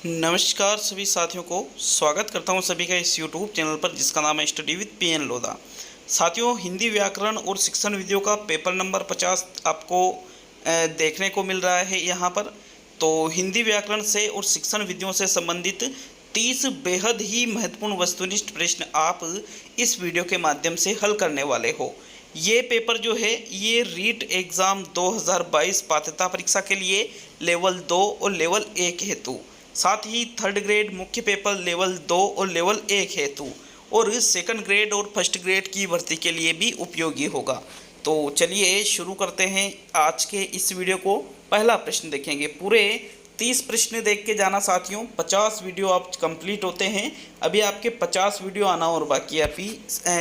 नमस्कार सभी साथियों को स्वागत करता हूं सभी का इस YouTube चैनल पर जिसका नाम है स्टडी विद PN लोधा। साथियों, हिंदी व्याकरण और शिक्षण विधियों का पेपर नंबर 50 आपको देखने को मिल रहा है यहाँ पर। तो हिंदी व्याकरण से और शिक्षण विधियों से संबंधित 30 बेहद ही महत्वपूर्ण वस्तुनिष्ठ प्रश्न आप इस वीडियो के माध्यम से हल करने वाले हो। ये पेपर जो है ये रीट एग्ज़ाम 2022 पात्रता परीक्षा के लिए लेवल 2 और लेवल 1 हेतु, साथ ही थर्ड ग्रेड मुख्य पेपर लेवल 2 और लेवल 1 हेतु और सेकंड ग्रेड और फर्स्ट ग्रेड की भर्ती के लिए भी उपयोगी होगा। तो चलिए शुरू करते हैं आज के इस वीडियो को। पहला प्रश्न देखेंगे। पूरे 30 प्रश्न देख के जाना साथियों। 50 वीडियो आप कंप्लीट होते हैं, अभी आपके 50 वीडियो आना और बाकी है अभी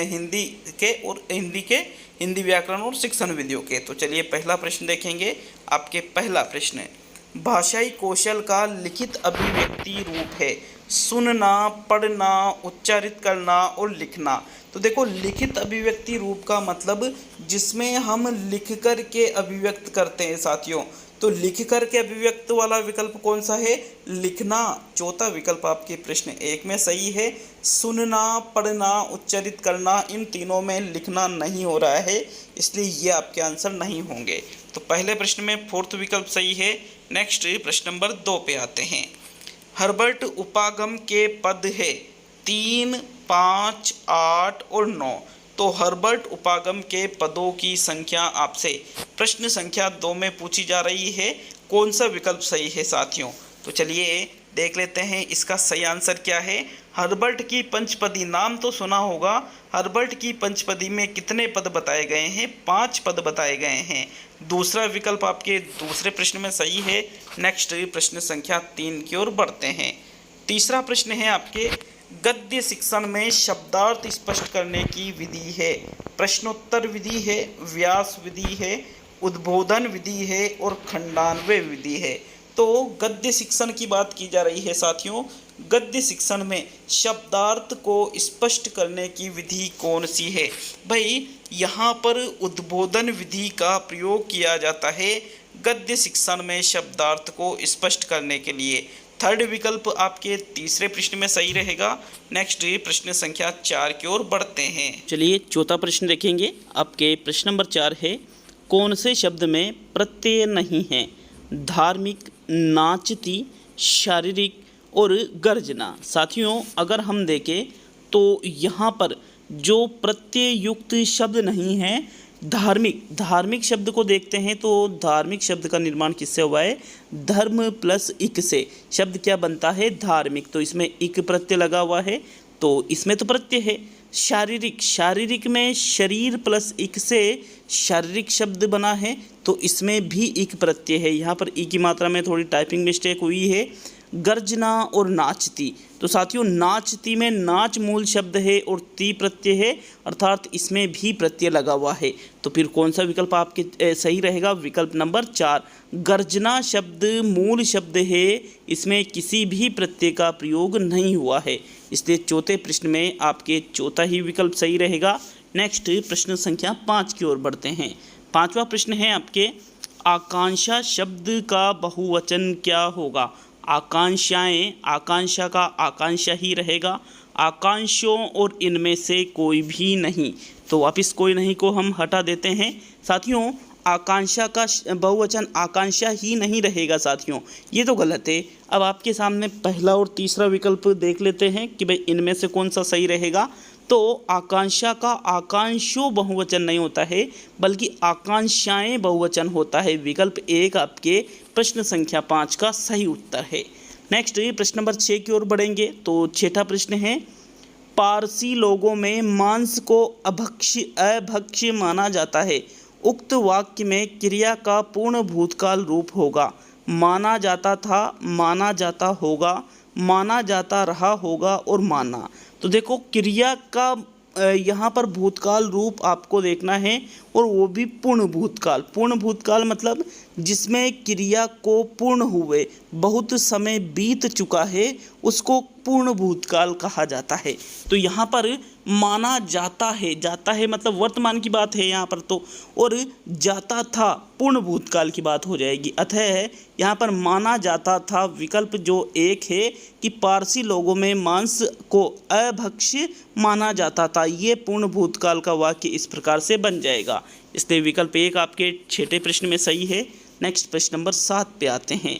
हिंदी के और हिंदी व्याकरण और शिक्षण विधियों के। तो चलिए पहला प्रश्न देखेंगे। आपके पहला प्रश्न है, भाषाई कौशल का लिखित अभिव्यक्ति रूप है सुनना, पढ़ना, उच्चारित करना और लिखना। तो देखो, लिखित अभिव्यक्ति रूप का मतलब जिसमें हम लिख कर के अभिव्यक्त करते हैं साथियों। तो लिख कर के अभिव्यक्त वाला विकल्प कौन सा है? लिखना। चौथा विकल्प आपके प्रश्न 1 में सही है। सुनना, पढ़ना, उच्चारित करना, इन तीनों में लिखना नहीं हो रहा है, इसलिए ये आपके आंसर नहीं होंगे। तो पहले प्रश्न में फोर्थ विकल्प सही है। नेक्स्ट प्रश्न नंबर 2 पे आते हैं। हर्बर्ट उपागम के पद है 3, 5, 8 और 9। तो हर्बर्ट उपागम के पदों की संख्या आपसे प्रश्न संख्या 2 में पूछी जा रही है। कौन सा विकल्प सही है साथियों? तो चलिए देख लेते हैं इसका सही आंसर क्या है। हर्बर्ट की पंचपदी, नाम तो सुना होगा। हर्बर्ट की पंचपदी में कितने पद बताए गए हैं? 5 पद बताए गए हैं। दूसरा विकल्प आपके दूसरे प्रश्न में सही है। नेक्स्ट प्रश्न संख्या 3 की ओर बढ़ते हैं। तीसरा प्रश्न है आपके, गद्य शिक्षण में शब्दार्थ स्पष्ट करने की विधि है। प्रश्नोत्तर विधि है, व्यास विधि है, उद्बोधन विधि है और खंडान्वय विधि है। तो गद्य शिक्षण की बात की जा रही है साथियों। गद्य शिक्षण में शब्दार्थ को स्पष्ट करने की विधि कौन सी है? भाई, यहाँ पर उद्बोधन विधि का प्रयोग किया जाता है गद्य शिक्षण में शब्दार्थ को स्पष्ट करने के लिए। थर्ड विकल्प आपके तीसरे प्रश्न में सही रहेगा। नेक्स्ट प्रश्न संख्या 4 की ओर बढ़ते हैं। चलिए चौथा प्रश्न देखेंगे। आपके प्रश्न नंबर 4 है, कौन से शब्द में प्रत्यय नहीं है? धार्मिक, नाचती, शारीरिक और गर्जना। साथियों, अगर हम देखें तो यहाँ पर जो प्रत्यय युक्त शब्द नहीं है, धार्मिक शब्द को देखते हैं तो धार्मिक शब्द का निर्माण किससे हुआ है? धर्म प्लस इक से शब्द क्या बनता है? धार्मिक। तो इसमें इक प्रत्यय लगा हुआ है, तो इसमें तो प्रत्यय है। शारीरिक में शरीर प्लस इक से शारीरिक शब्द बना है, तो इसमें भी इक प्रत्यय है। यहाँ पर ई की मात्रा में थोड़ी टाइपिंग मिस्टेक हुई है। गर्जना और नाचती, तो साथियों नाचती में नाच मूल शब्द है और ती प्रत्यय है, अर्थात इसमें भी प्रत्यय लगा हुआ है। तो फिर कौन सा विकल्प आपके सही रहेगा? विकल्प नंबर 4। गर्जना शब्द मूल शब्द है, इसमें किसी भी प्रत्यय का प्रयोग नहीं हुआ है, इसलिए चौथे प्रश्न में आपके चौथा ही विकल्प सही रहेगा। नेक्स्ट प्रश्न संख्या 5 की ओर बढ़ते हैं। पांचवा प्रश्न है आपके, आकांक्षा शब्द का बहुवचन क्या होगा? आकांक्षाएं, आकांक्षा का आकांक्षा ही रहेगा। आकांक्षों और इनमें से कोई भी नहीं, तो वापिस कोई नहीं को हम हटा देते हैं। साथियों, आकांक्षा का बहुवचन आकांक्षा ही नहीं रहेगा साथियों, ये तो गलत है। अब आपके सामने पहला और तीसरा विकल्प देख लेते हैं कि भाई इनमें से कौन सा सही रहेगा। तो आकांक्षा का आकांक्षों बहुवचन नहीं होता है, बल्कि आकांक्षाएं बहुवचन होता है। विकल्प 1 आपके प्रश्न संख्या 5 का सही उत्तर है। नेक्स्ट प्रश्न नंबर 6 की ओर बढ़ेंगे। तो छठा प्रश्न है, पारसी लोगों में मांस को अभक्ष्य माना जाता है। उक्त वाक्य में क्रिया का पूर्ण भूतकाल रूप होगा। माना जाता था, माना जाता होगा, माना जाता रहा होगा और माना। तो देखो, क्रिया का यहाँ पर भूतकाल रूप आपको देखना है और वो भी पूर्ण भूतकाल। पूर्ण भूतकाल मतलब जिसमें क्रिया को पूर्ण हुए बहुत समय बीत चुका है, उसको पूर्ण भूतकाल कहा जाता है। तो यहाँ पर माना जाता है मतलब वर्तमान की बात है यहाँ पर तो, और जाता था पूर्ण भूतकाल की बात हो जाएगी। अतः यहाँ पर माना जाता था विकल्प जो एक है कि पारसी लोगों में मांस को अभक्ष्य माना जाता था, ये पूर्ण भूतकाल का वाक्य इस प्रकार से बन जाएगा। इसलिए विकल्प एक आपके छठे प्रश्न में सही है। नेक्स्ट प्रश्न नंबर 7 पे आते हैं।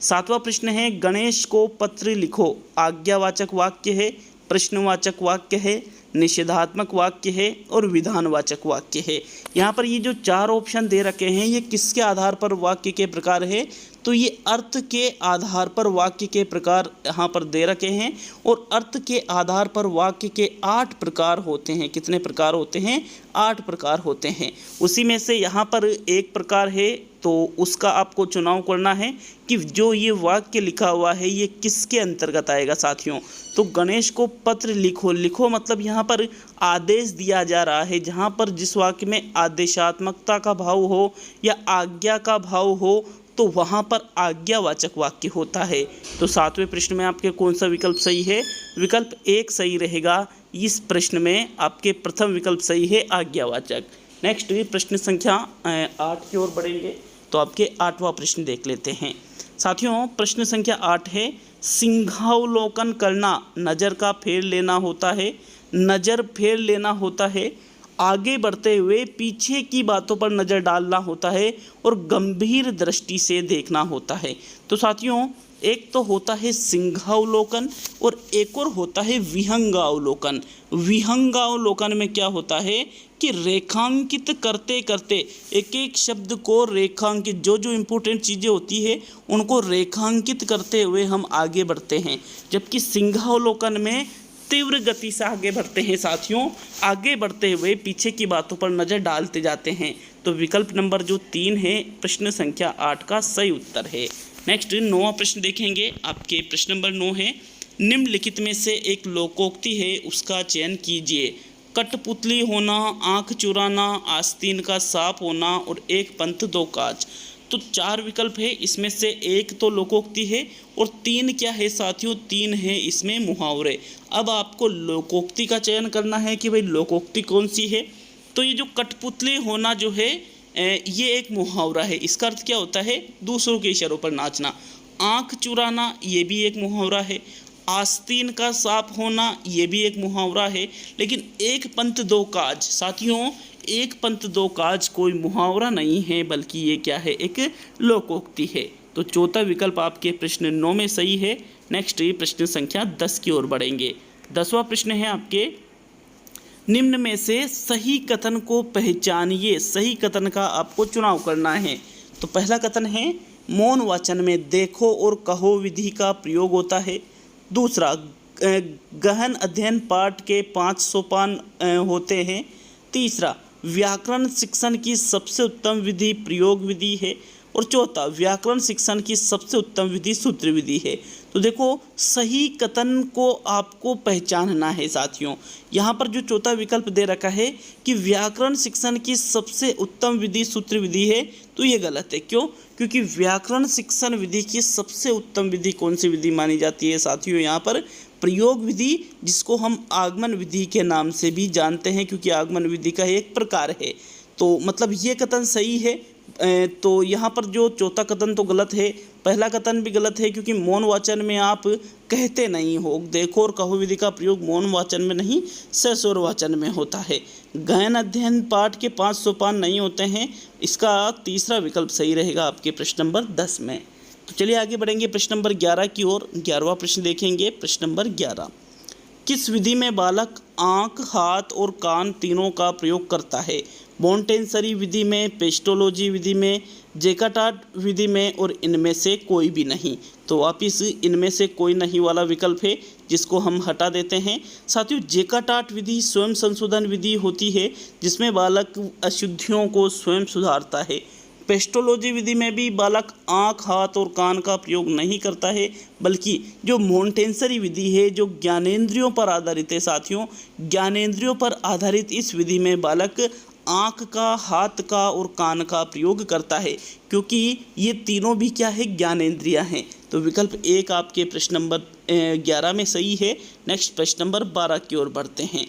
7वां प्रश्न है, गणेश को पत्र लिखो। आज्ञावाचक वाक्य है, प्रश्नवाचक वाक्य है, निषेधात्मक वाक्य है और विधानवाचक वाक्य है। यहाँ पर ये जो 4 ऑप्शन दे रखे हैं, ये किसके आधार पर वाक्य के प्रकार है? तो ये अर्थ के आधार पर वाक्य के प्रकार यहाँ पर दे रखे हैं, और अर्थ के आधार पर वाक्य के 8 प्रकार होते हैं। कितने प्रकार होते हैं? 8 प्रकार होते हैं। उसी में से यहाँ पर एक प्रकार है, तो उसका आपको चुनाव करना है कि जो ये वाक्य लिखा हुआ है ये किसके अंतर्गत आएगा साथियों। तो गणेश को पत्र लिखो, लिखो मतलब यहाँ पर आदेश दिया जा रहा है। जहाँ पर जिस वाक्य में आदेशात्मकता का भाव हो या आज्ञा का भाव हो, तो वहाँ पर आज्ञावाचक वाक्य होता है। तो 7वें प्रश्न में आपके कौन सा विकल्प सही है? विकल्प 1 सही रहेगा। इस प्रश्न में आपके प्रथम विकल्प सही है, आज्ञावाचक। नेक्स्ट प्रश्न संख्या 8 की ओर बढ़ेंगे, तो आपके 8वां प्रश्न देख लेते हैं साथियों। प्रश्न संख्या 8 है, सिंहावलोकन करना नज़र का फेर लेना होता है। नज़र फेर लेना होता है, आगे बढ़ते हुए पीछे की बातों पर नज़र डालना होता है और गंभीर दृष्टि से देखना होता है। तो साथियों, एक तो होता है सिंहावलोकन और एक और होता है विहंगावलोकन। विहंगावलोकन में क्या होता है कि रेखांकित करते करते एक एक शब्द को रेखांकित, जो जो इम्पोर्टेंट चीज़ें होती है उनको रेखांकित करते हुए हम आगे बढ़ते हैं, जबकि सिंहावलोकन में तीव्र गति से आगे बढ़ते हैं साथियों। आगे बढ़ते हुए पीछे की बातों पर नज़र डालते जाते हैं। तो विकल्प नंबर जो 3 है प्रश्न संख्या 8 का सही उत्तर है। नेक्स्ट 9वां प्रश्न देखेंगे। आपके प्रश्न नंबर 9 है, निम्नलिखित में से एक लोकोक्ति है, उसका चयन कीजिए। कठपुतली होना, आँख चुराना, आस्तीन का सांप होना और एक पंथ 2 काज। तो 4 विकल्प है, इसमें से एक तो लोकोक्ति है और 3 क्या है साथियों? 3 है इसमें मुहावरे। अब आपको लोकोक्ति का चयन करना है कि भाई लोकोक्ति कौन सी है। तो ये जो कठपुतली होना जो है ये एक मुहावरा है। इसका अर्थ क्या होता है? दूसरों के इशारों पर नाचना। आँख चुराना ये भी एक मुहावरा है। आस्तीन का सांप होना ये भी एक मुहावरा है। लेकिन एक पंथ 2 काज साथियों, एक पंथ 2 काज कोई मुहावरा नहीं है, बल्कि ये क्या है? एक लोकोक्ति है। तो चौथा विकल्प आपके प्रश्न 9 में सही है। नेक्स्ट ये प्रश्न संख्या 10 की ओर बढ़ेंगे। 10वां प्रश्न है आपके, निम्न में से सही कथन को पहचानिए। सही कथन का आपको चुनाव करना है। तो पहला कथन है, मौन वाचन में देखो और कहो विधि का प्रयोग होता है। दूसरा, गहन अध्ययन पाठ के 5 सोपान होते हैं। तीसरा, व्याकरण शिक्षण की सबसे उत्तम विधि प्रयोग विधि है। और चौथा, व्याकरण शिक्षण की सबसे उत्तम विधि सूत्र विधि है। तो देखो, सही कथन को आपको पहचानना है साथियों। यहाँ पर जो चौथा विकल्प दे रखा है कि व्याकरण शिक्षण की सबसे उत्तम विधि सूत्र विधि है, तो ये गलत है। क्यों? क्योंकि व्याकरण शिक्षण विधि की सबसे उत्तम विधि कौन सी विधि मानी जाती है साथियों? यहाँ पर प्रयोग विधि, जिसको हम आगमन विधि के नाम से भी जानते हैं, क्योंकि आगमन विधि का एक प्रकार है। तो मतलब ये कथन सही है। तो यहाँ पर जो चौथा कथन तो गलत है। पहला कथन भी गलत है, क्योंकि मौन वाचन में आप कहते नहीं हो। देखो और कहो विधि का प्रयोग मौन वाचन में नहीं, सस्वर वाचन में होता है। गहन अध्ययन पाठ के 5 सोपान नहीं होते हैं। इसका तीसरा विकल्प सही रहेगा आपके प्रश्न नंबर 10 में। तो चलिए आगे बढ़ेंगे प्रश्न नंबर 11 की ओर। 11वां प्रश्न देखेंगे। प्रश्न नंबर 11, किस विधि में बालक आँख, हाथ और कान तीनों का प्रयोग करता है? मॉन्टेसरी विधि में, पेस्टोलॉजी विधि में, जेकार्ट विधि में और इनमें से कोई भी नहीं। तो वापिस इनमें से कोई नहीं वाला विकल्प है, जिसको हम हटा देते हैं। साथियों, जेकार्ट विधि स्वयं संशोधन विधि होती है, जिसमें बालक अशुद्धियों को स्वयं सुधारता है। पेस्टोलॉजी विधि में भी बालक आँख, हाथ और कान का प्रयोग नहीं करता है, बल्कि जो मॉन्टेसरी विधि है, जो ज्ञानेंद्रियों पर आधारित है साथियों, ज्ञानेंद्रियों पर आधारित इस विधि में बालक आँख का, हाथ का और कान का प्रयोग करता है, क्योंकि ये तीनों भी क्या है, ज्ञानेंद्रियाँ हैं। तो विकल्प 1 आपके प्रश्न नंबर 11 में सही है। नेक्स्ट प्रश्न नंबर 12 की ओर बढ़ते हैं।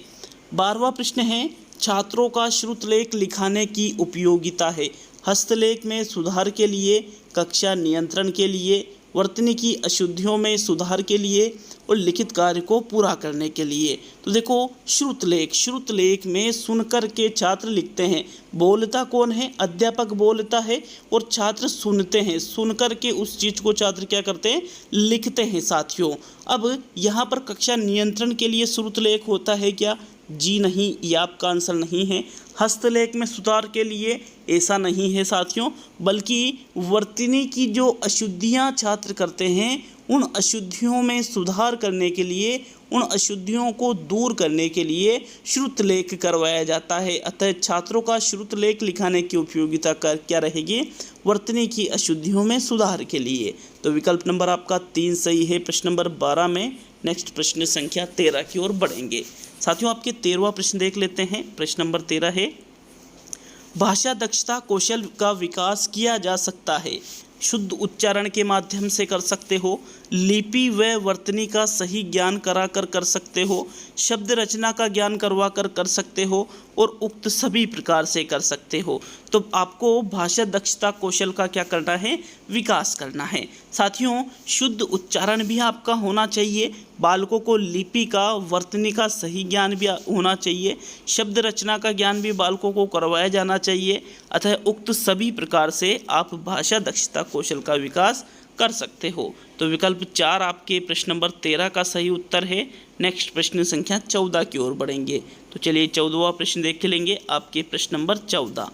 12वां प्रश्न है, छात्रों का श्रुतलेख लिखाने की उपयोगिता है। हस्तलेख में सुधार के लिए, कक्षा नियंत्रण के लिए, वर्तनी की अशुद्धियों में सुधार के लिए और लिखित कार्य को पूरा करने के लिए। तो देखो, श्रुतलेख में सुनकर के छात्र लिखते हैं। बोलता कौन है? अध्यापक बोलता है और छात्र सुनते हैं। सुनकर के उस चीज़ को छात्र क्या करते हैं? लिखते हैं साथियों। अब यहाँ पर कक्षा नियंत्रण के लिए श्रुतलेख होता है क्या? जी नहीं, ये आपका आंसर नहीं है। हस्तलेख में सुधार के लिए ऐसा नहीं है साथियों, बल्कि वर्तनी की जो अशुद्धियाँ छात्र करते हैं, उन अशुद्धियों में सुधार करने के लिए, उन अशुद्धियों को दूर करने के लिए श्रुतलेख करवाया जाता है। अतः छात्रों का श्रुतलेख लिखाने की उपयोगिता क्या रहेगी? वर्तनी की अशुद्धियों में सुधार के लिए। तो विकल्प नंबर आपका 3 सही है प्रश्न नंबर 12 में। नेक्स्ट प्रश्न संख्या 13 की ओर बढ़ेंगे साथियों। आपके 13वां प्रश्न देख लेते हैं। प्रश्न नंबर 13 है, भाषा दक्षता कौशल का विकास किया जा सकता है। शुद्ध उच्चारण के माध्यम से कर सकते हो, लिपि व वर्तनी का सही ज्ञान कराकर कर सकते हो, शब्द रचना का ज्ञान करवा कर सकते हो और उक्त सभी प्रकार से कर सकते हो। तो आपको भाषा दक्षता कौशल का क्या करना है? विकास करना है साथियों। शुद्ध उच्चारण भी आपका होना चाहिए, बालकों को लिपि का, वर्तनी का सही ज्ञान भी होना चाहिए, शब्द रचना का ज्ञान भी बालकों को करवाया जाना चाहिए। अतः उक्त सभी प्रकार से आप भाषा दक्षता कौशल का विकास कर सकते हो। तो विकल्प 4 आपके प्रश्न नंबर 13 का सही उत्तर है। नेक्स्ट प्रश्न संख्या 14 की ओर बढ़ेंगे। तो चलिए 14वां प्रश्न देख लेंगे। आपके प्रश्न नंबर 14,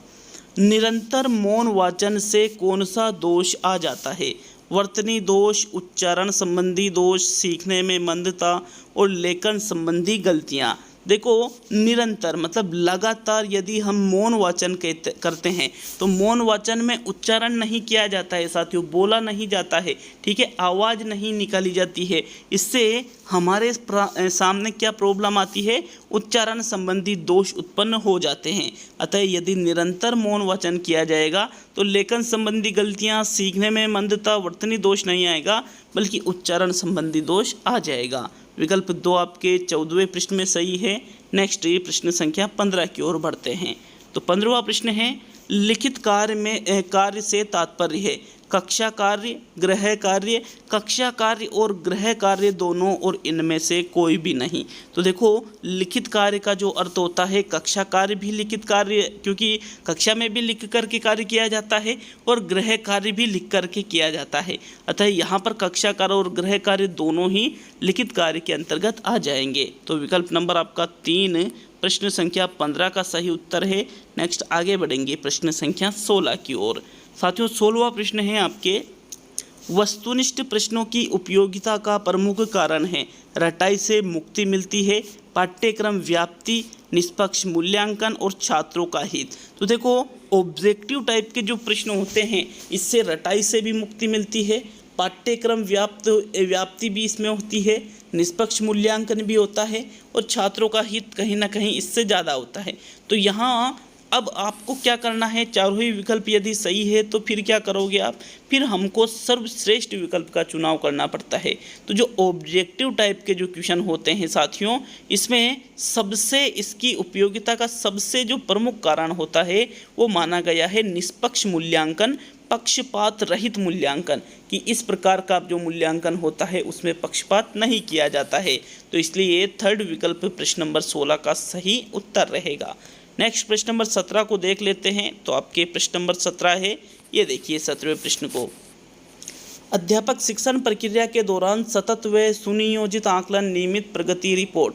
निरंतर मौन वाचन से कौन सा दोष आ जाता है? वर्तनी दोष, उच्चारण संबंधी दोष, सीखने में मंदता और लेखन संबंधी गलतियाँ। देखो, निरंतर मतलब लगातार यदि हम मौन वाचन करते हैं तो मौन वाचन में उच्चारण नहीं किया जाता है साथियों, बोला नहीं जाता है, ठीक है, आवाज़ नहीं निकाली जाती है। इससे हमारे सामने क्या प्रॉब्लम आती है? उच्चारण संबंधी दोष उत्पन्न हो जाते हैं। अतः यदि निरंतर मौन वाचन किया जाएगा तो लेखन संबंधी गलतियाँ, सीखने में मंदता, वर्तनी दोष नहीं आएगा, बल्कि उच्चारण संबंधी दोष आ जाएगा। विकल्प 2 आपके 14वें प्रश्न में सही है। नेक्स्ट ये प्रश्न संख्या 15 की ओर बढ़ते हैं। तो 15वां प्रश्न है, लिखित कार्य से तात्पर्य है कक्षा कार्य, गृह कार्य, कक्षा कार्य और गृह कार्य दोनों और इनमें से कोई भी नहीं। तो देखो, लिखित कार्य का जो अर्थ होता है, कक्षा कार्य भी लिखित कार्य, क्योंकि कक्षा में भी लिख करके कार्य किया जाता है और गृह कार्य भी लिख करके किया जाता है। अतः यहाँ पर कक्षा कार्य और गृह कार्य दोनों ही लिखित कार्य के अंतर्गत आ जाएंगे। तो विकल्प नंबर आपका 3 प्रश्न संख्या 15 का सही उत्तर है। नेक्स्ट आगे बढ़ेंगे प्रश्न संख्या 16 की ओर। साथियों 16वां प्रश्न है आपके, वस्तुनिष्ठ प्रश्नों की उपयोगिता का प्रमुख कारण है रटाई से मुक्ति मिलती है, पाठ्यक्रम व्याप्ति, निष्पक्ष मूल्यांकन और छात्रों का हित। तो देखो, ऑब्जेक्टिव टाइप के जो प्रश्न होते हैं इससे रटाई से भी मुक्ति मिलती है, पाठ्यक्रम व्याप्ति भी इसमें होती है, निष्पक्ष मूल्यांकन भी होता है और छात्रों का हित कहीं ना कहीं इससे ज़्यादा होता है। तो यहाँ अब आपको क्या करना है? चारों ही विकल्प यदि सही है तो फिर क्या करोगे आप? फिर हमको सर्वश्रेष्ठ विकल्प का चुनाव करना पड़ता है। तो जो ऑब्जेक्टिव टाइप के जो क्वेश्चन होते हैं साथियों, इसमें सबसे इसकी उपयोगिता का सबसे जो प्रमुख कारण होता है वो माना गया है निष्पक्ष मूल्यांकन, पक्षपात रहित मूल्यांकन, कि इस प्रकार का जो मूल्यांकन होता है उसमें पक्षपात नहीं किया जाता है। तो इसलिए 3rd विकल्प प्रश्न नंबर 16 का सही उत्तर रहेगा। नेक्स्ट प्रश्न नंबर 17 को देख लेते हैं। तो आपके प्रश्न नंबर 17 है, ये देखिए 17वें प्रश्न को, अध्यापक शिक्षण प्रक्रिया के दौरान सतत व सुनियोजित आकलन नियमित प्रगति रिपोर्ट।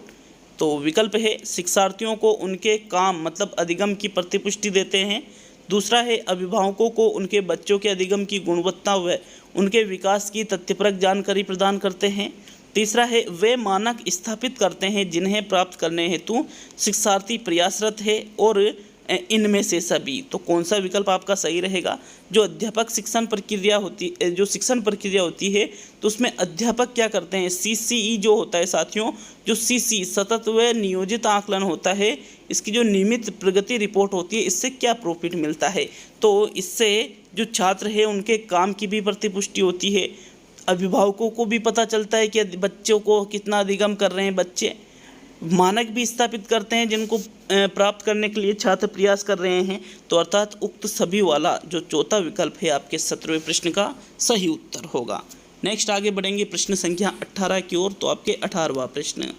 तो विकल्प है, शिक्षार्थियों को उनके काम मतलब अधिगम की प्रतिपुष्टि देते हैं। दूसरा है, अभिभावकों को उनके बच्चों के अधिगम की गुणवत्ता व उनके विकास की तथ्यपरक जानकारी प्रदान करते हैं। तीसरा है, वे मानक स्थापित करते हैं जिन्हें प्राप्त करने हेतु शिक्षार्थी प्रयासरत है। और इनमें से सभी। तो कौन सा विकल्प आपका सही रहेगा? जो अध्यापक शिक्षण प्रक्रिया होती है तो उसमें अध्यापक क्या करते हैं, CCE जो होता है साथियों, जो CC सतत व नियोजित आकलन होता है, इसकी जो नियमित प्रगति रिपोर्ट होती है, इससे क्या प्रॉफिट मिलता है? तो इससे जो छात्र है उनके काम की भी प्रतिपुष्टि होती है, अभिभावकों को भी पता चलता है कि बच्चों को कितना अधिगम कर रहे हैं बच्चे, मानक भी स्थापित करते हैं जिनको प्राप्त करने के लिए छात्र प्रयास कर रहे हैं। तो अर्थात उक्त सभी वाला जो चौथा विकल्प है आपके 17वें प्रश्न का सही उत्तर होगा। नेक्स्ट आगे बढ़ेंगे प्रश्न संख्या 18 की ओर। तो आपके 18वां प्रश्न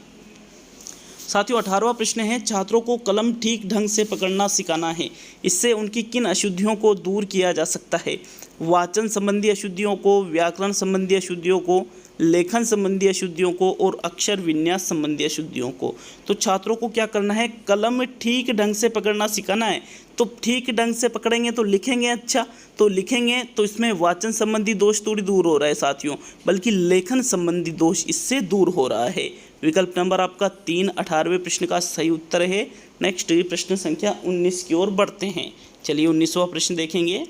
साथियों, 18वां प्रश्न है, छात्रों को कलम ठीक ढंग से पकड़ना सिखाना है, इससे उनकी किन अशुद्धियों को दूर किया जा सकता है? वाचन संबंधी अशुद्धियों को, व्याकरण संबंधी अशुद्धियों को, लेखन संबंधी अशुद्धियों को और अक्षर विन्यास संबंधी अशुद्धियों को। तो छात्रों को क्या करना है? कलम ठीक ढंग से पकड़ना सिखाना है। तो ठीक ढंग से पकड़ेंगे तो लिखेंगे अच्छा, तो लिखेंगे तो इसमें वाचन संबंधी दोष थोड़ी दूर हो रहा है साथियों, बल्कि लेखन संबंधी दोष इससे दूर हो रहा है। विकल्प नंबर आपका 3 18वें प्रश्न का सही उत्तर है। नेक्स्ट प्रश्न संख्या 19 की ओर बढ़ते हैं। चलिए 19वां प्रश्न देखेंगे।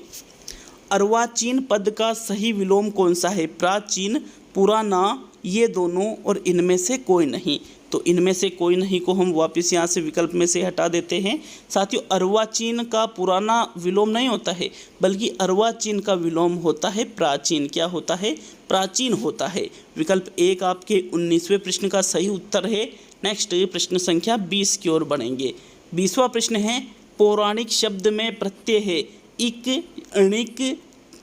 अर्वाचीन पद का सही विलोम कौन सा है? प्राचीन, पुराना, ये दोनों और इनमें से कोई नहीं। तो इनमें से कोई नहीं को हम वापस यहाँ से विकल्प में से हटा देते हैं। साथियों, अर्वाचीन का पुराना विलोम नहीं होता है, बल्कि अर्वाचीन का विलोम होता है प्राचीन। क्या होता है? प्राचीन होता है। विकल्प 1 आपके 19वें प्रश्न का सही उत्तर है। नेक्स्ट प्रश्न संख्या 20 की ओर बढ़ेंगे। 20वां प्रश्न है, पौराणिक शब्द में प्रत्यय है इक, अणिक,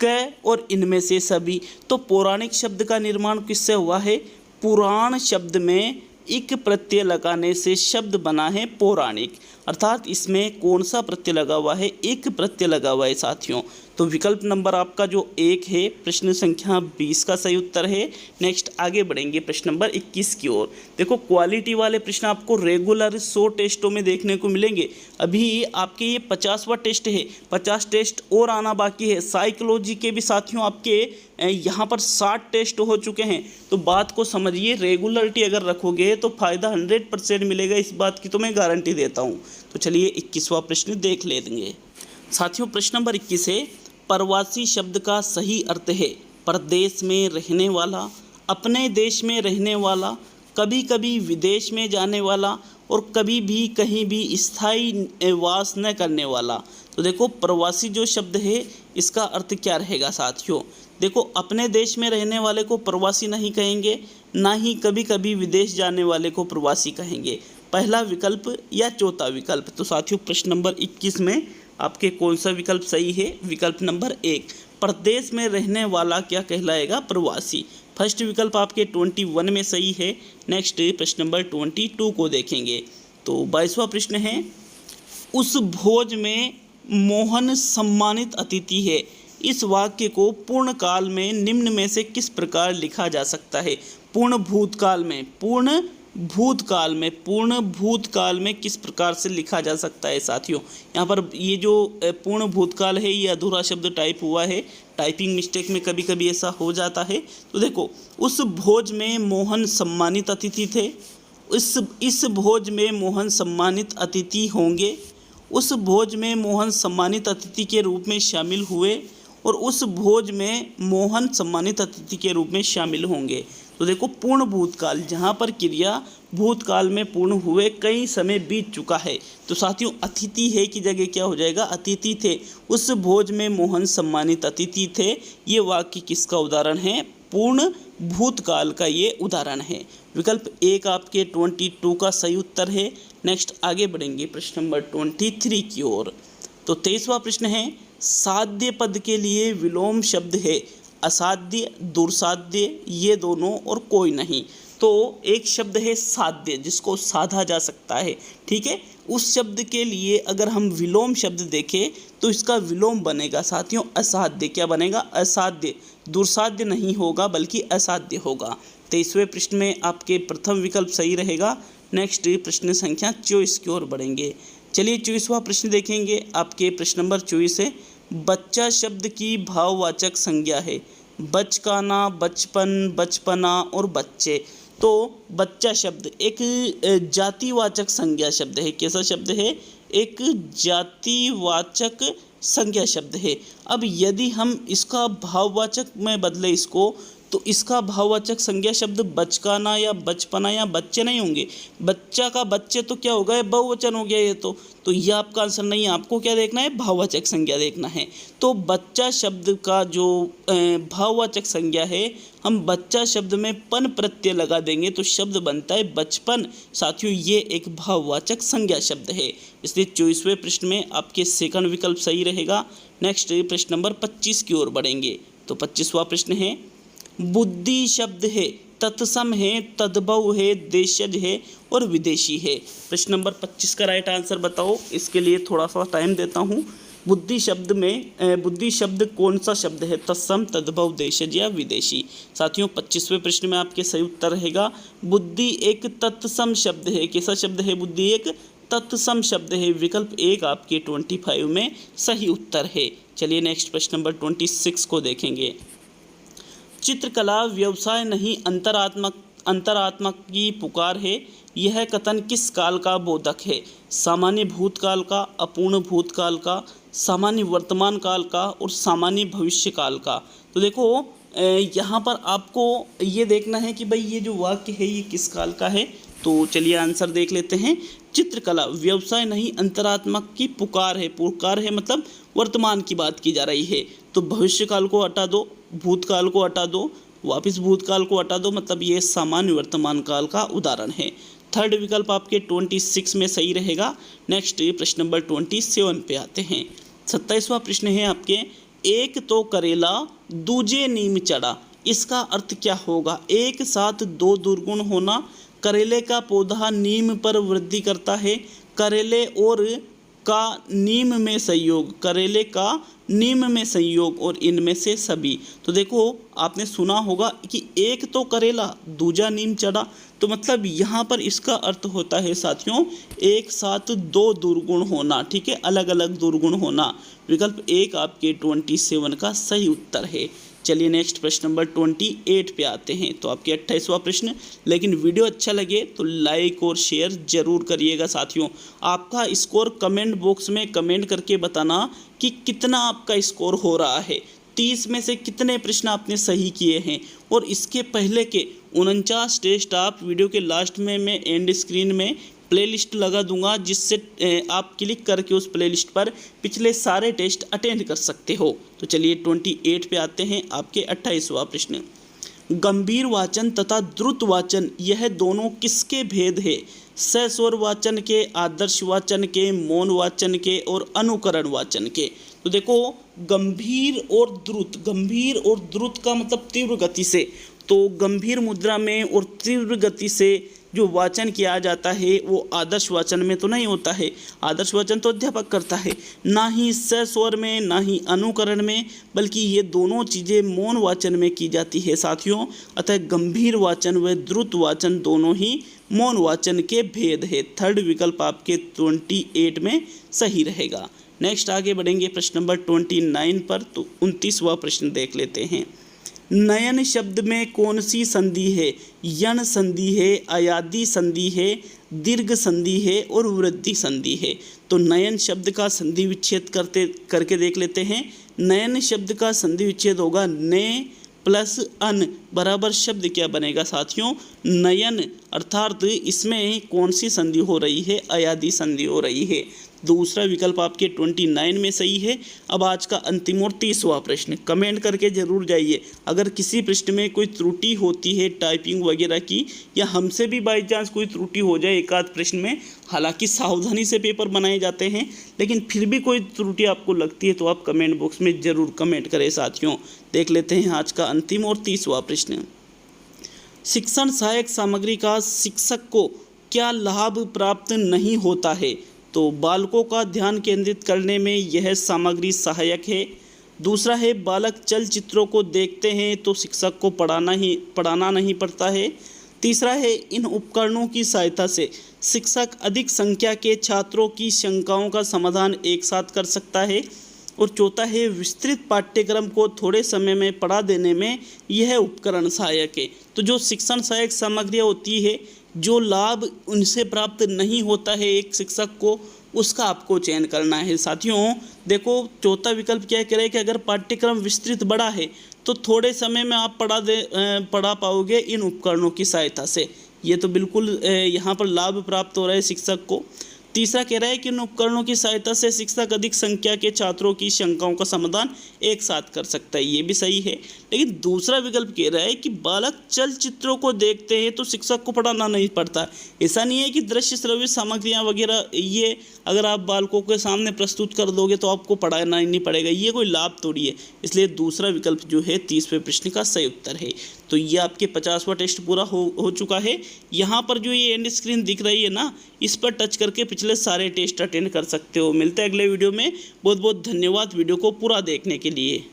क और इनमें से सभी। तो पौराणिक शब्द का निर्माण किससे हुआ है? पुराण शब्द में इक प्रत्यय लगाने से शब्द बना है पौराणिक। अर्थात इसमें कौन सा प्रत्यय लगा हुआ है? एक प्रत्यय लगा हुआ है साथियों। तो विकल्प नंबर आपका जो 1 है प्रश्न संख्या 20 का सही उत्तर है। नेक्स्ट आगे बढ़ेंगे प्रश्न नंबर 21 की ओर। देखो, क्वालिटी वाले प्रश्न आपको रेगुलर 100 टेस्टों में देखने को मिलेंगे। अभी आपके ये 50वां टेस्ट है, 50 टेस्ट और आना बाकी है। साइकोलॉजी के भी साथियों आपके यहाँ पर 60 टेस्ट हो चुके हैं। तो बात को समझिए, रेगुलरिटी अगर रखोगे तो फ़ायदा 100% मिलेगा, इस बात की तो मैं गारंटी देता हूँ। तो चलिए 21वां प्रश्न देख लेंगे साथियों। प्रश्न नंबर 21 है, प्रवासी शब्द का सही अर्थ है परदेश में रहने वाला, अपने देश में रहने वाला, कभी कभी विदेश में जाने वाला और कभी भी कहीं भी स्थायी वास न करने वाला। तो देखो, प्रवासी जो शब्द है इसका अर्थ क्या रहेगा साथियों? देखो, अपने देश में रहने वाले को प्रवासी नहीं कहेंगे, ना ही कभी कभी विदेश जाने वाले को प्रवासी कहेंगे। पहला विकल्प या चौथा विकल्प। तो साथियों, प्रश्न नंबर 21 में आपके कौन सा विकल्प सही है? विकल्प नंबर 1, प्रदेश में रहने वाला क्या कहलाएगा? प्रवासी। फर्स्ट विकल्प आपके 21 में सही है। नेक्स्ट प्रश्न नंबर 22 को देखेंगे। तो 22वां प्रश्न है, उस भोज में मोहन सम्मानित अतिथि है, इस वाक्य को पूर्ण काल में निम्न में से किस प्रकार लिखा जा सकता है? पूर्ण भूतकाल में किस प्रकार से लिखा जा सकता है साथियों? यहाँ पर ये जो पूर्ण भूतकाल है ये अधूरा शब्द टाइप हुआ है, टाइपिंग मिस्टेक में कभी कभी ऐसा हो जाता है। तो देखो, उस भोज में मोहन सम्मानित अतिथि थे, इस भोज में मोहन सम्मानित अतिथि होंगे, उस भोज में मोहन सम्मानित अतिथि के रूप में शामिल हुए और उस भोज में मोहन सम्मानित अतिथि के रूप में शामिल होंगे। तो देखो, पूर्ण भूतकाल, जहाँ पर क्रिया भूतकाल में पूर्ण हुए कई समय बीत चुका है, तो साथियों अतिथि है की जगह क्या हो जाएगा? अतिथि थे। उस भोज में मोहन सम्मानित अतिथि थे, ये वाक्य किसका उदाहरण है? पूर्ण भूतकाल का ये उदाहरण है। विकल्प 1 आपके 22 का सही उत्तर है। नेक्स्ट आगे बढ़ेंगे प्रश्न नंबर 23 की ओर। तो 23वां प्रश्न है, साध्य पद के लिए विलोम शब्द है असाध्य, दुर्साध्य, ये दोनों और कोई नहीं। तो एक शब्द है साध्य, जिसको साधा जा सकता है, ठीक है। उस शब्द के लिए अगर हम विलोम शब्द देखें तो इसका विलोम बनेगा साथियों असाध्य। क्या बनेगा? असाध्य। दुर्साध्य नहीं होगा बल्कि असाध्य होगा। 23वें प्रश्न में आपके प्रथम विकल्प सही रहेगा। नेक्स्ट प्रश्न संख्या 24 की ओर बढ़ेंगे। चलिए 24वां प्रश्न देखेंगे। आपके प्रश्न नंबर 24 है, बच्चा शब्द की भाववाचक संज्ञा है बचकाना, बचपन, बचपना और बच्चे। तो बच्चा शब्द एक जातिवाचक संज्ञा शब्द है। कैसा शब्द है? एक जातिवाचक संज्ञा शब्द है। अब यदि हम इसका भाववाचक में बदले इसको, तो इसका भाववाचक संज्ञा शब्द बचकाना या बचपना या बच्चे नहीं होंगे। बच्चा का बच्चे तो क्या होगा, ये बहुवचन हो गया ये तो ये आपका आंसर नहीं है। आपको क्या देखना है, भाववाचक संज्ञा देखना है। तो बच्चा शब्द का जो भाववाचक संज्ञा है, हम बच्चा शब्द में पन प्रत्यय लगा देंगे तो शब्द बनता है बचपन। साथियों ये एक भाववाचक संज्ञा शब्द है, इसलिए 24वें प्रश्न में आपके सेकंड विकल्प सही रहेगा। नेक्स्ट प्रश्न नंबर 25 की ओर बढ़ेंगे। तो 25वां प्रश्न है, बुद्धि शब्द है, तत्सम है, तद्भव है, देशज है और विदेशी है। प्रश्न नंबर 25 का राइट आंसर बताओ। इसके लिए थोड़ा सा टाइम देता हूँ। बुद्धि शब्द में बुद्धि शब्द कौन सा शब्द है, तत्सम, तद्भव, देशज या विदेशी। साथियों 25वें प्रश्न में आपके सही उत्तर रहेगा बुद्धि एक तत्सम शब्द है। कैसा शब्द है, बुद्धि एक तत्सम शब्द है। विकल्प एक आपके 25 में सही उत्तर है। चलिए नेक्स्ट प्रश्न नंबर 26 को देखेंगे। चित्रकला व्यवसाय नहीं अंतरात्मा की पुकार है। यह कथन किस काल का बोधक है, सामान्य भूतकाल का, अपूर्ण भूतकाल का, सामान्य वर्तमान काल का और सामान्य भविष्य काल का। तो देखो यहाँ पर आपको ये देखना है कि भाई ये जो वाक्य है ये किस काल का है। तो चलिए आंसर देख लेते हैं। चित्रकला व्यवसाय नहीं अंतरात्मा की पुकार है। पुकार है मतलब वर्तमान की बात की जा रही है। तो भविष्य काल को हटा दो, भूतकाल को हटा दो, वापस भूतकाल को हटा दो, मतलब ये सामान्य वर्तमान काल का उदाहरण है। थर्ड विकल्प आपके 26 में सही रहेगा। नेक्स्ट प्रश्न नंबर 27 पे आते हैं। 27वां प्रश्न है आपके, एक तो करेला दूजे नीम चढ़ा। इसका अर्थ क्या होगा, एक साथ दो दुर्गुण होना, करेले का पौधा नीम पर वृद्धि करता है, करेले और का नीम में संयोग, करेले का नीम में संयोग और इनमें से सभी। तो देखो आपने सुना होगा कि एक तो करेला दूजा नीम चढ़ा, तो मतलब यहाँ पर इसका अर्थ होता है साथियों एक साथ दो दुर्गुण होना। ठीक है, अलग अलग दुर्गुण होना। विकल्प एक आपके 27 का सही उत्तर है। चलिए नेक्स्ट प्रश्न नंबर 28 पे आते हैं। तो आपके 28वां प्रश्न। लेकिन वीडियो अच्छा लगे तो लाइक और शेयर जरूर करिएगा साथियों। आपका स्कोर कमेंट बॉक्स में कमेंट करके बताना कि कितना आपका स्कोर हो रहा है, 30 में से कितने प्रश्न आपने सही किए हैं। और इसके पहले के 49 टेस्ट आप वीडियो के लास्ट में मैं एंड स्क्रीन में प्लेलिस्ट लगा दूंगा, जिससे आप क्लिक करके उस प्लेलिस्ट पर पिछले सारे टेस्ट अटेंड कर सकते हो। तो चलिए 28 पे आते हैं। आपके 28वां प्रश्न, गंभीर वाचन तथा द्रुत वाचन यह दोनों किसके भेद है, सस्वर वाचन के, आदर्श वाचन के, मौन वाचन के और अनुकरण वाचन के। तो देखो गंभीर और द्रुत का मतलब तीव्र गति से। तो गंभीर मुद्रा में और तीव्र गति से जो वाचन किया जाता है वो आदर्श वाचन में तो नहीं होता है। आदर्श वाचन तो अध्यापक करता है, ना ही सस्वर में ना ही अनुकरण में, बल्कि ये दोनों चीज़ें मौन वाचन में की जाती है साथियों। अतः गंभीर वाचन व द्रुत वाचन दोनों ही मौन वाचन के भेद है। थर्ड विकल्प आपके 28 में सही रहेगा। नेक्स्ट आगे बढ़ेंगे प्रश्न नंबर 29 पर। तो 29वां प्रश्न देख लेते हैं। नयन शब्द में कौन सी संधि है, यण संधि है, अयादि संधि है, दीर्घ संधि है और वृद्धि संधि है। तो नयन शब्द का संधि विच्छेद करके देख लेते हैं। नयन शब्द का संधि विच्छेद होगा ने प्लस अन बराबर शब्द क्या बनेगा साथियों, नयन। अर्थात इसमें कौन सी संधि हो रही है, अयादि संधि हो रही है। दूसरा विकल्प आपके 29 में सही है। अब आज का अंतिम और 30वां प्रश्न। कमेंट करके जरूर जाइए। अगर किसी प्रश्न में कोई त्रुटि होती है टाइपिंग वगैरह की, या हमसे भी बाई चांस कोई त्रुटि हो जाए एक आध प्रश्न में, हालांकि सावधानी से पेपर बनाए जाते हैं, लेकिन फिर भी कोई त्रुटि आपको लगती है तो आप कमेंट बॉक्स में ज़रूर कमेंट करें साथियों। देख लेते हैं आज का अंतिम और 30वां प्रश्न। शिक्षण सहायक सामग्री का शिक्षक को क्या लाभ प्राप्त नहीं होता है, तो बालकों का ध्यान केंद्रित करने में यह सामग्री सहायक है। दूसरा है बालक चलचित्रों को देखते हैं तो शिक्षक को पढ़ाना नहीं पड़ता है। तीसरा है इन उपकरणों की सहायता से शिक्षक अधिक संख्या के छात्रों की शंकाओं का समाधान एक साथ कर सकता है। और चौथा है विस्तृत पाठ्यक्रम को थोड़े समय में पढ़ा देने में यह उपकरण सहायक है। तो जो शिक्षण सहायक सामग्रियाँ होती है, जो लाभ उनसे प्राप्त नहीं होता है एक शिक्षक को, उसका आपको चयन करना है। साथियों देखो चौथा विकल्प क्या कह रहा है कि अगर पाठ्यक्रम विस्तृत बड़ा है तो थोड़े समय में आप पढ़ा पाओगे इन उपकरणों की सहायता से। ये तो बिल्कुल यहाँ पर लाभ प्राप्त हो रहा है शिक्षक को। तीसरा कह रहा है कि इन उपकरणों की सहायता से शिक्षक अधिक संख्या के छात्रों की शंकाओं का समाधान एक साथ कर सकता है। ये भी सही है, लेकिन दूसरा विकल्प कह रहा है कि बालक चलचित्रों को देखते हैं तो शिक्षक को पढ़ाना नहीं पड़ता। ऐसा नहीं है कि दृश्य श्रव्य सामग्रियाँ वगैरह ये अगर आप बालकों के सामने प्रस्तुत कर दोगे तो आपको पढ़ाना ही नहीं पड़ेगा, ये कोई लाभ थोड़ी है। इसलिए दूसरा विकल्प जो है 30वें प्रश्न का सही उत्तर है। तो ये आपके 50वां टेस्ट पूरा हो चुका है। यहाँ पर जो ये एंड स्क्रीन दिख रही है ना, इस पर टच करके पिछले सारे टेस्ट अटेंड कर सकते हो। मिलते हैं अगले वीडियो में। बहुत बहुत धन्यवाद वीडियो को पूरा देखने के लिए।